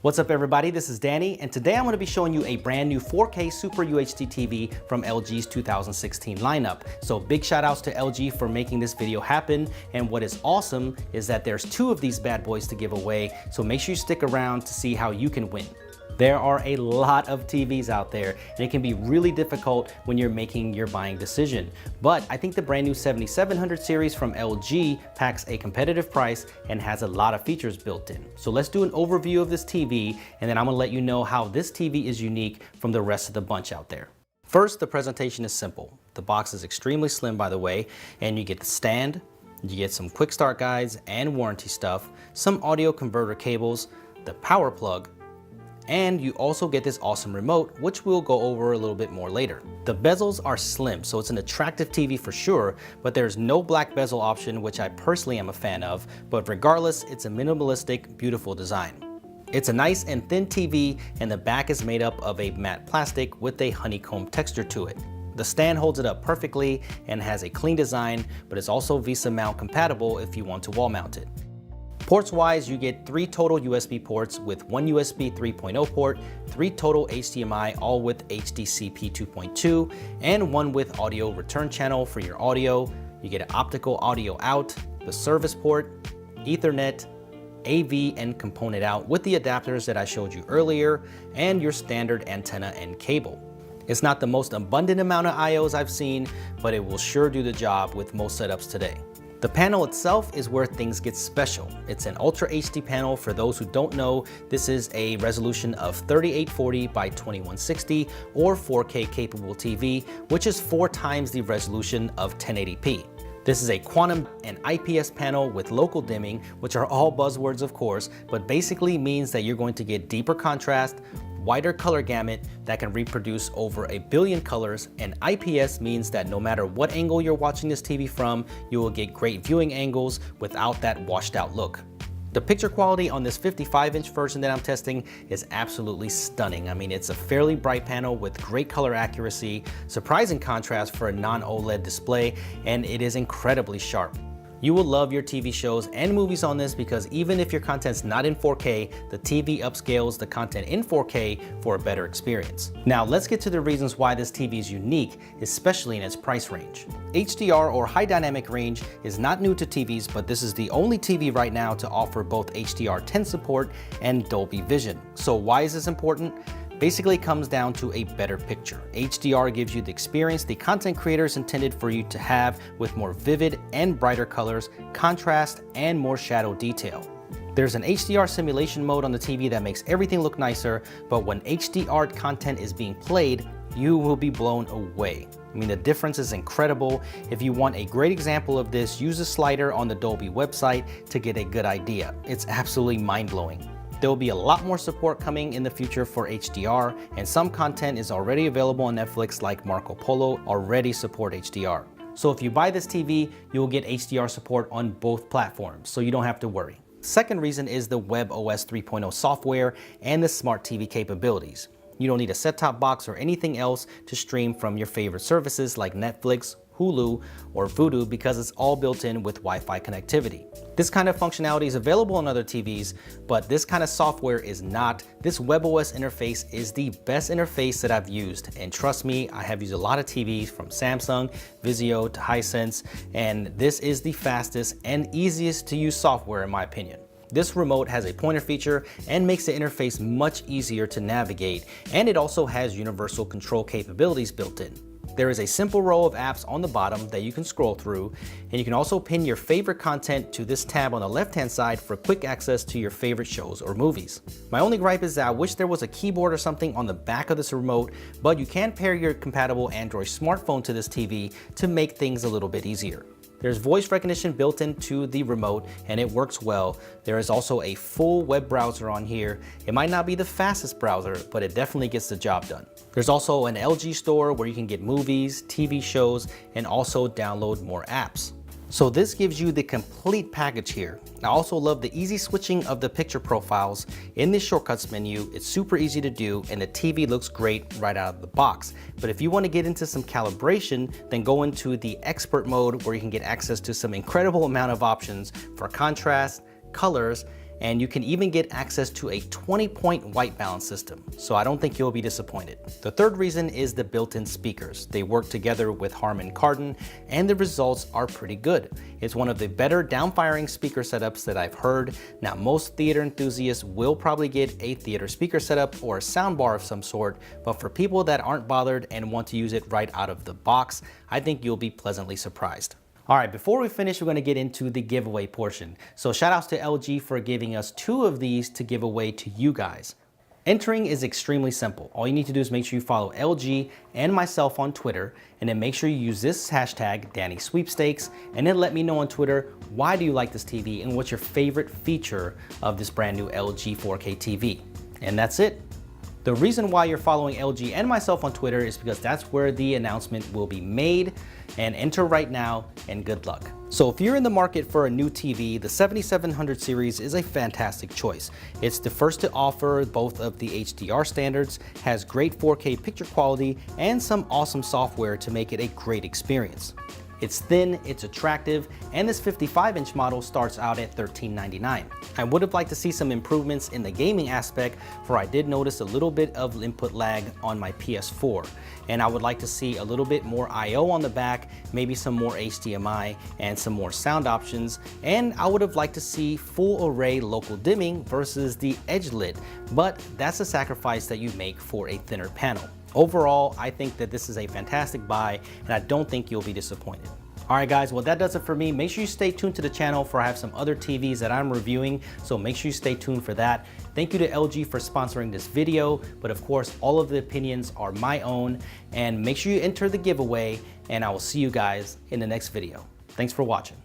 What's up everybody, this is Danny, and today I'm going to be showing you a brand new 4K Super UHD TV from LG's 2016 lineup. So big shout outs to LG for making this video happen, and what is awesome is that there's two of these bad boys to give away, so make sure you stick around to see how you can win. There are a lot of TVs out there, and it can be really difficult when you're making your buying decision. But I think the brand new 7700 series from LG packs a competitive price and has a lot of features built in. So let's do an overview of this TV, and then I'm gonna let you know how this TV is unique from the rest of the bunch out there. First, the presentation is simple. The box is extremely slim, by the way, and you get the stand, you get some quick start guides and warranty stuff, some audio converter cables, the power plug, and you also get this awesome remote, which we'll go over a little bit more later. The bezels are slim, so it's an attractive TV for sure, but there's no black bezel option, which I personally am a fan of, but regardless, it's a minimalistic, beautiful design. It's a nice and thin TV, and the back is made up of a matte plastic with a honeycomb texture to it. The stand holds it up perfectly and has a clean design, but it's also VESA mount compatible if you want to wall mount it. Ports wise, you get 3 total USB ports with 1 USB 3.0 port, 3 total HDMI, all with HDCP 2.2, and 1 with audio return channel for your audio. You get an optical audio out, the service port, Ethernet, AV and component out with the adapters that I showed you earlier, and your standard antenna and cable. It's not the most abundant amount of IOs I've seen, but it will sure do the job with most setups today. The panel itself is where things get special. It's an Ultra HD panel. For those who don't know, this is a resolution of 3840 by 2160 or 4K capable TV, which is 4 times the resolution of 1080p. This is a quantum and IPS panel with local dimming, which are all buzzwords of course, but basically means that you're going to get deeper contrast, wider color gamut that can reproduce over 1 billion colors, and IPS means that no matter what angle you're watching this TV from, you will get great viewing angles without that washed out look. The picture quality on this 55-inch version that I'm testing is absolutely stunning. I mean, it's a fairly bright panel with great color accuracy, surprising contrast for a non-OLED display, and it is incredibly sharp. You will love your TV shows and movies on this because even if your content's not in 4K, the TV upscales the content in 4K for a better experience. Now let's get to the reasons why this TV is unique, especially in its price range. HDR or high dynamic range is not new to TVs, but this is the only TV right now to offer both HDR10 support and Dolby Vision. So why is this important? Basically, it comes down to a better picture. HDR gives you the experience the content creators intended for you to have with more vivid and brighter colors, contrast, and more shadow detail. There's an HDR simulation mode on the TV that makes everything look nicer, but when HDR content is being played, you will be blown away. I mean, the difference is incredible. If you want a great example of this, use the slider on the Dolby website to get a good idea. It's absolutely mind-blowing. There will be a lot more support coming in the future for HDR, and some content is already available on Netflix, like Marco Polo already support HDR. So if you buy this TV, you will get HDR support on both platforms, so you don't have to worry. Second reason is the WebOS 3.0 software and the smart TV capabilities. You don't need a set-top box or anything else to stream from your favorite services like Netflix, Hulu, or Vudu because it's all built in with Wi-Fi connectivity. This kind of functionality is available on other TVs, but this kind of software is not. This WebOS interface is the best interface that I've used, and trust me, I have used a lot of TVs from Samsung, Vizio to Hisense, and this is the fastest and easiest to use software in my opinion. This remote has a pointer feature and makes the interface much easier to navigate, and it also has universal control capabilities built in. There is a simple row of apps on the bottom that you can scroll through, and you can also pin your favorite content to this tab on the left-hand side for quick access to your favorite shows or movies. My only gripe is that I wish there was a keyboard or something on the back of this remote, but you can pair your compatible Android smartphone to this TV to make things a little bit easier. There's voice recognition built into the remote and it works well. There is also a full web browser on here. It might not be the fastest browser, but it definitely gets the job done. There's also an LG store where you can get movies, TV shows, and also download more apps. So this gives you the complete package here. I also love the easy switching of the picture profiles in the shortcuts menu. It's super easy to do and the TV looks great right out of the box. But if you want to get into some calibration, then go into the expert mode where you can get access to some incredible amount of options for contrast, colors, and you can even get access to a 20-point white balance system, so I don't think you'll be disappointed. The third reason is the built-in speakers. They work together with Harman Kardon, and the results are pretty good. It's one of the better downfiring speaker setups that I've heard. Now, most theater enthusiasts will probably get a theater speaker setup or a soundbar of some sort, but for people that aren't bothered and want to use it right out of the box, I think you'll be pleasantly surprised. All right, before we finish, we're gonna get into the giveaway portion. So shout outs to LG for giving us 2 of these to give away to you guys. Entering is extremely simple. All you need to do is make sure you follow LG and myself on Twitter, and then make sure you use this hashtag #DannySweepstakes, and then let me know on Twitter, why do you like this TV and what's your favorite feature of this brand new LG 4K TV? And that's it. The reason why you're following LG and myself on Twitter is because that's where the announcement will be made. And enter right now and good luck. So if you're in the market for a new TV, the 7700 series is a fantastic choice. It's the first to offer both of the HDR standards, has great 4K picture quality, and some awesome software to make it a great experience. It's thin, it's attractive, and this 55-inch model starts out at $1399. I would have liked to see some improvements in the gaming aspect, for I did notice a little bit of input lag on my PS4. And I would like to see a little bit more I/O on the back, maybe some more HDMI, and some more sound options. And I would have liked to see full array local dimming versus the edge lit, but that's a sacrifice that you make for a thinner panel. Overall, I think that this is a fantastic buy, and I don't think you'll be disappointed. All right, guys, well, that does it for me. Make sure you stay tuned to the channel, for I have some other TVs that I'm reviewing, so make sure you stay tuned for that. Thank you to LG for sponsoring this video, but of course, all of the opinions are my own, and make sure you enter the giveaway, and I will see you guys in the next video. Thanks for watching.